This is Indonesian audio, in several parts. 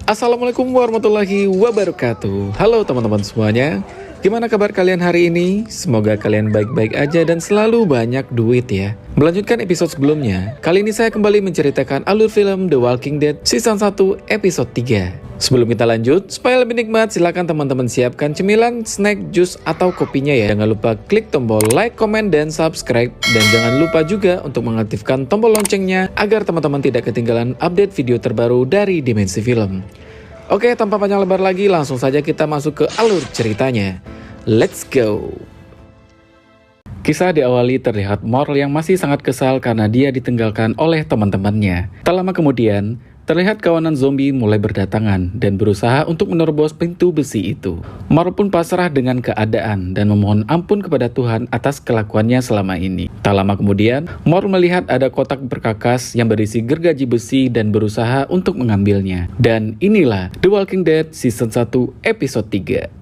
Assalamualaikum warahmatullahi wabarakatuh. Halo teman-teman semuanya. Gimana kabar kalian hari ini? Semoga kalian baik-baik aja dan selalu banyak duit ya. Melanjutkan episode sebelumnya, kali ini saya kembali menceritakan alur film The Walking Dead Season 1 Episode 3. Sebelum kita lanjut, supaya lebih nikmat, silakan teman-teman siapkan cemilan, snack, jus, atau kopinya ya. Jangan lupa klik tombol like, comment, dan subscribe. Dan jangan lupa juga untuk mengaktifkan tombol loncengnya agar teman-teman tidak ketinggalan update video terbaru dari Dimensi Film. Oke, tanpa panjang lebar lagi, langsung saja kita masuk ke alur ceritanya. Let's go! Kisah diawali terlihat Morl yang masih sangat kesal karena dia ditinggalkan oleh teman-temannya. Tak lama kemudian, terlihat kawanan zombie mulai berdatangan dan berusaha untuk menerobos pintu besi itu. Morl pun pasrah dengan keadaan dan memohon ampun kepada Tuhan atas kelakuannya selama ini. Tak lama kemudian, Morl melihat ada kotak berkakas yang berisi gergaji besi dan berusaha untuk mengambilnya. Dan inilah The Walking Dead Season 1 Episode 3.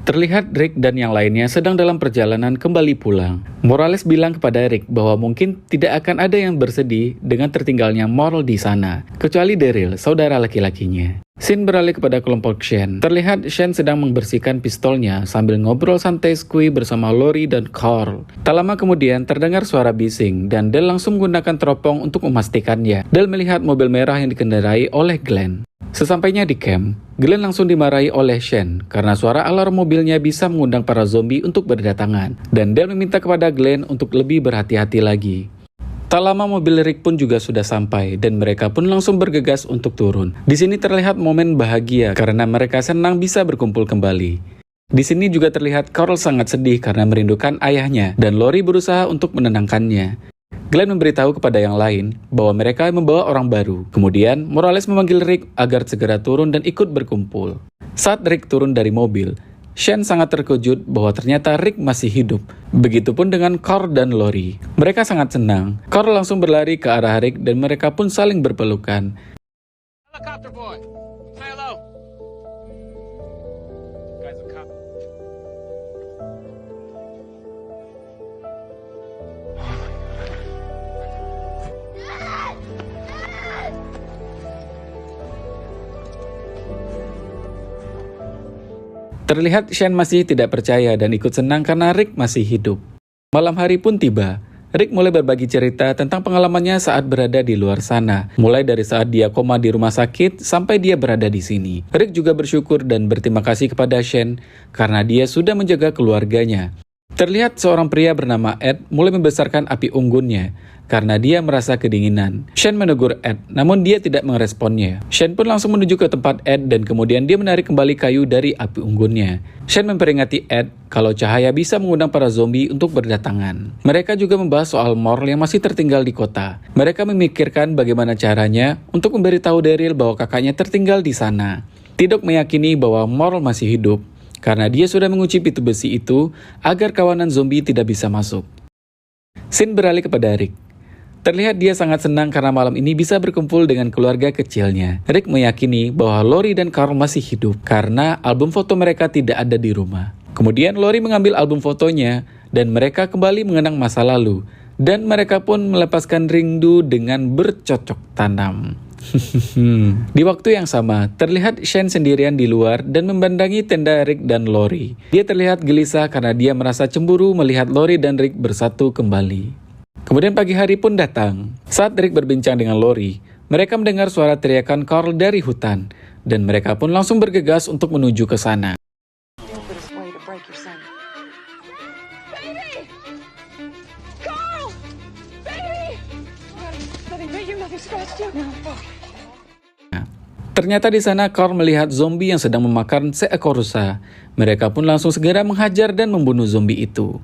Terlihat Rick dan yang lainnya sedang dalam perjalanan kembali pulang. Morales bilang kepada Rick bahwa mungkin tidak akan ada yang bersedih dengan tertinggalnya Morl di sana, kecuali Daryl, saudara laki-lakinya. Scene beralih kepada kelompok Shane. Terlihat Shane sedang membersihkan pistolnya sambil ngobrol santai skui bersama Lori dan Carl. Tak lama kemudian terdengar suara bising dan Del langsung menggunakan teropong untuk memastikannya. Del melihat mobil merah yang dikendarai oleh Glenn. Sesampainya di camp, Glenn langsung dimarahi oleh Shane karena suara alarm mobilnya bisa mengundang para zombie untuk berdatangan. Dan Del meminta kepada Glenn untuk lebih berhati-hati lagi. Tak lama mobil Rick pun juga sudah sampai dan mereka pun langsung bergegas untuk turun. Di sini terlihat momen bahagia karena mereka senang bisa berkumpul kembali. Di sini juga terlihat Carl sangat sedih karena merindukan ayahnya dan Lori berusaha untuk menenangkannya. Glenn memberitahu kepada yang lain bahwa mereka membawa orang baru. Kemudian Morales memanggil Rick agar segera turun dan ikut berkumpul. Saat Rick turun dari mobil, Shane sangat terkejut bahwa ternyata Rick masih hidup. Begitupun dengan Carl dan Lori. Mereka sangat senang. Carl langsung berlari ke arah Rick dan mereka pun saling berpelukan. Helicopter boy, say hello. Guy's a cop. Terlihat Shane masih tidak percaya dan ikut senang karena Rick masih hidup. Malam hari pun tiba. Rick mulai berbagi cerita tentang pengalamannya saat berada di luar sana. Mulai dari saat dia koma di rumah sakit sampai dia berada di sini. Rick juga bersyukur dan berterima kasih kepada Shane karena dia sudah menjaga keluarganya. Terlihat seorang pria bernama Ed mulai membesarkan api unggunnya karena dia merasa kedinginan. Shane menegur Ed, namun dia tidak meresponnya. Shane pun langsung menuju ke tempat Ed dan kemudian dia menarik kembali kayu dari api unggunnya. Shane memperingati Ed kalau cahaya bisa mengundang para zombie untuk berdatangan. Mereka juga membahas soal Morl yang masih tertinggal di kota. Mereka memikirkan bagaimana caranya untuk memberitahu Daryl bahwa kakaknya tertinggal di sana. Tidok meyakini bahwa Morl masih hidup karena dia sudah mengunci pintu besi itu agar kawanan zombie tidak bisa masuk. Scene beralih kepada Rick. Terlihat dia sangat senang karena malam ini bisa berkumpul dengan keluarga kecilnya. Rick meyakini bahwa Lori dan Carl masih hidup karena album foto mereka tidak ada di rumah. Kemudian Lori mengambil album fotonya dan mereka kembali mengenang masa lalu. Dan mereka pun melepaskan rindu dengan bercocok tanam. Di waktu yang sama, terlihat Shane sendirian di luar dan memandangi tenda Rick dan Lori. Dia terlihat gelisah karena dia merasa cemburu melihat Lori dan Rick bersatu kembali. Kemudian pagi hari pun datang. Saat Rick berbincang dengan Lori, mereka mendengar suara teriakan Carl dari hutan. Dan mereka pun langsung bergegas untuk menuju ke sana. Ternyata di sana Carl melihat zombie yang sedang memakan seekor rusa. Mereka pun langsung segera menghajar dan membunuh zombie itu.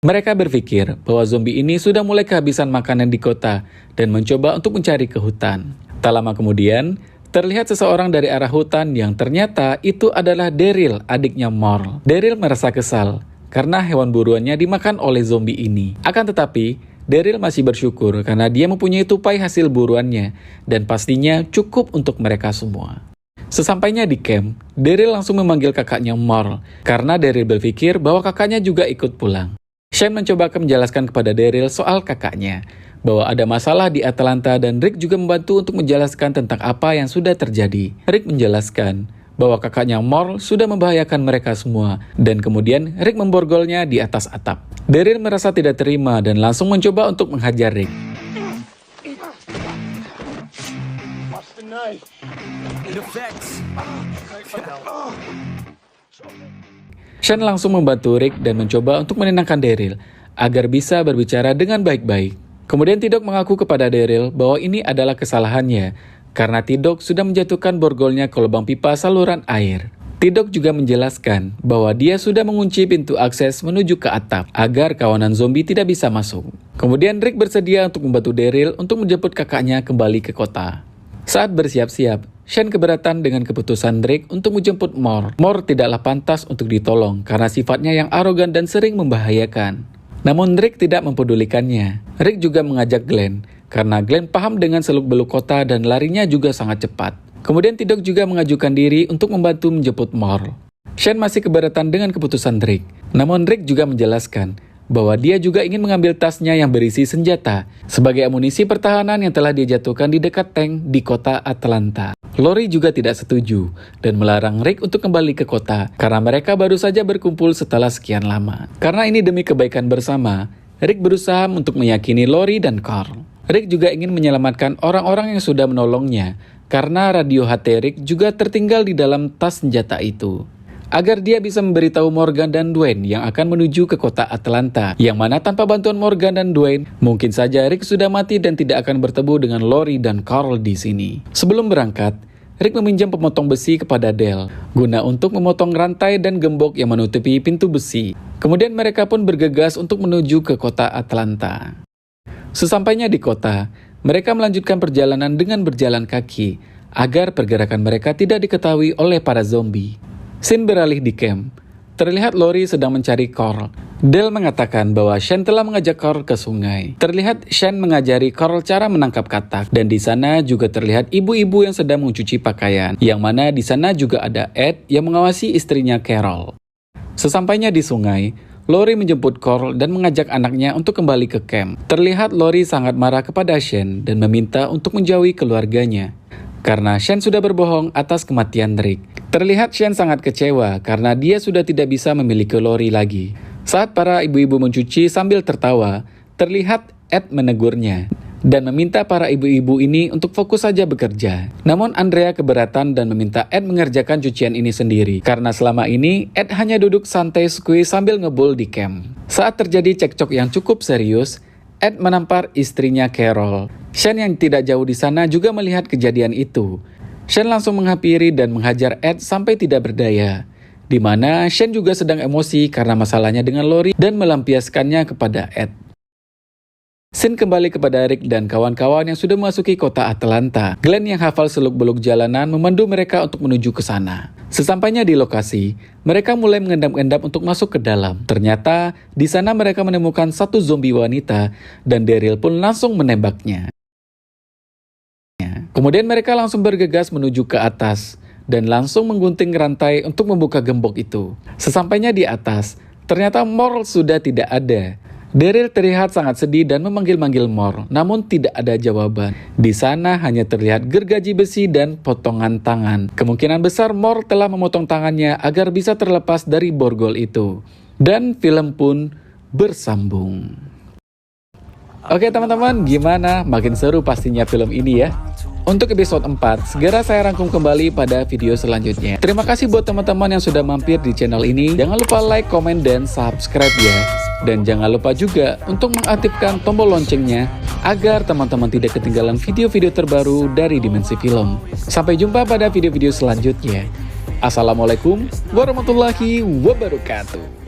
Mereka berpikir bahwa zombie ini sudah mulai kehabisan makanan di kota dan mencoba untuk mencari ke hutan. Tak lama kemudian, terlihat seseorang dari arah hutan yang ternyata itu adalah Daryl, adiknya Morl. Daryl merasa kesal karena hewan buruannya dimakan oleh zombie ini. Akan tetapi, Daryl masih bersyukur karena dia mempunyai tupai hasil buruannya dan pastinya cukup untuk mereka semua. Sesampainya di camp, Daryl langsung memanggil kakaknya Morl karena Daryl berpikir bahwa kakaknya juga ikut pulang. Shen mencoba menjelaskan kepada Daryl soal kakaknya, bahwa ada masalah di Atlanta dan Rick juga membantu untuk menjelaskan tentang apa yang sudah terjadi. Rick menjelaskan bahwa kakaknya Morl sudah membahayakan mereka semua, dan kemudian Rick memborgolnya di atas atap. Daryl merasa tidak terima dan langsung mencoba untuk menghajar Rick. Shen langsung membantu Rick dan mencoba untuk menenangkan Daryl agar bisa berbicara dengan baik-baik. Kemudian T-Dog mengaku kepada Daryl bahwa ini adalah kesalahannya karena T-Dog sudah menjatuhkan borgolnya ke lubang pipa saluran air. T-Dog juga menjelaskan bahwa dia sudah mengunci pintu akses menuju ke atap agar kawanan zombie tidak bisa masuk. Kemudian Rick bersedia untuk membantu Daryl untuk menjemput kakaknya kembali ke kota. Saat bersiap-siap, Shen keberatan dengan keputusan Rick untuk menjemput Morl. Morl tidaklah pantas untuk ditolong karena sifatnya yang arogan dan sering membahayakan. Namun Rick tidak mempedulikannya. Rick juga mengajak Glenn, karena Glenn paham dengan seluk-beluk kota dan larinya juga sangat cepat. Kemudian T-Dog juga mengajukan diri untuk membantu menjemput Morl. Shen masih keberatan dengan keputusan Rick. Namun Rick juga menjelaskan bahwa dia juga ingin mengambil tasnya yang berisi senjata sebagai amunisi pertahanan yang telah dia jatuhkan di dekat tank di kota Atlanta. Lori juga tidak setuju dan melarang Rick untuk kembali ke kota karena mereka baru saja berkumpul setelah sekian lama. Karena ini demi kebaikan bersama, Rick berusaha untuk meyakini Lori dan Carl. Rick juga ingin menyelamatkan orang-orang yang sudah menolongnya karena radio HT Rick juga tertinggal di dalam tas senjata itu. Agar dia bisa memberitahu Morgan dan Dwayne yang akan menuju ke kota Atlanta, yang mana tanpa bantuan Morgan dan Dwayne, mungkin saja Rick sudah mati dan tidak akan bertemu dengan Lori dan Carl di sini. Sebelum berangkat, Rick meminjam pemotong besi kepada Dale, guna untuk memotong rantai dan gembok yang menutupi pintu besi. Kemudian mereka pun bergegas untuk menuju ke kota Atlanta. Sesampainya di kota, mereka melanjutkan perjalanan dengan berjalan kaki, agar pergerakan mereka tidak diketahui oleh para zombie. Scene beralih di camp. Terlihat Lori sedang mencari Carl. Dale mengatakan bahwa Shen telah mengajak Carl ke sungai. Terlihat Shen mengajari Carl cara menangkap katak. Dan di sana juga terlihat ibu-ibu yang sedang mencuci pakaian. Yang mana di sana juga ada Ed yang mengawasi istrinya Carol. Sesampainya di sungai, Lori menjemput Carl dan mengajak anaknya untuk kembali ke camp. Terlihat Lori sangat marah kepada Shen dan meminta untuk menjauhi keluarganya karena Shen sudah berbohong atas kematian Rick. Terlihat Shen sangat kecewa karena dia sudah tidak bisa memiliki Lori lagi. Saat para ibu-ibu mencuci sambil tertawa, terlihat Ed menegurnya dan meminta para ibu-ibu ini untuk fokus saja bekerja. Namun Andrea keberatan dan meminta Ed mengerjakan cucian ini sendiri karena selama ini Ed hanya duduk santai squeeze sambil ngebul di camp. Saat terjadi cekcok yang cukup serius, Ed menampar istrinya Carol. Shen yang tidak jauh di sana juga melihat kejadian itu. Shen langsung menghampiri dan menghajar Ed sampai tidak berdaya. Di mana Shen juga sedang emosi karena masalahnya dengan Lori dan melampiaskannya kepada Ed. Scene kembali kepada Rick dan kawan-kawan yang sudah memasuki kota Atlanta. Glenn yang hafal seluk-beluk jalanan memandu mereka untuk menuju ke sana. Sesampainya di lokasi, mereka mulai mengendap-endap untuk masuk ke dalam. Ternyata di sana mereka menemukan satu zombie wanita dan Daryl pun langsung menembaknya. Kemudian mereka langsung bergegas menuju ke atas dan langsung menggunting rantai untuk membuka gembok itu. Sesampainya di atas, ternyata Morl sudah tidak ada. Daryl terlihat sangat sedih dan memanggil-manggil Morl, namun tidak ada jawaban. Di sana hanya terlihat gergaji besi dan potongan tangan. Kemungkinan besar Morl telah memotong tangannya agar bisa terlepas dari borgol itu. Dan film pun bersambung. Oke teman-teman, gimana? Makin seru pastinya film ini ya. Untuk episode 4, segera saya rangkum kembali pada video selanjutnya. Terima kasih buat teman-teman yang sudah mampir di channel ini. Jangan lupa like, komen, dan subscribe ya. Dan jangan lupa juga untuk mengaktifkan tombol loncengnya agar teman-teman tidak ketinggalan video-video terbaru dari Dimensi Film. Sampai jumpa pada video-video selanjutnya. Assalamualaikum warahmatullahi wabarakatuh.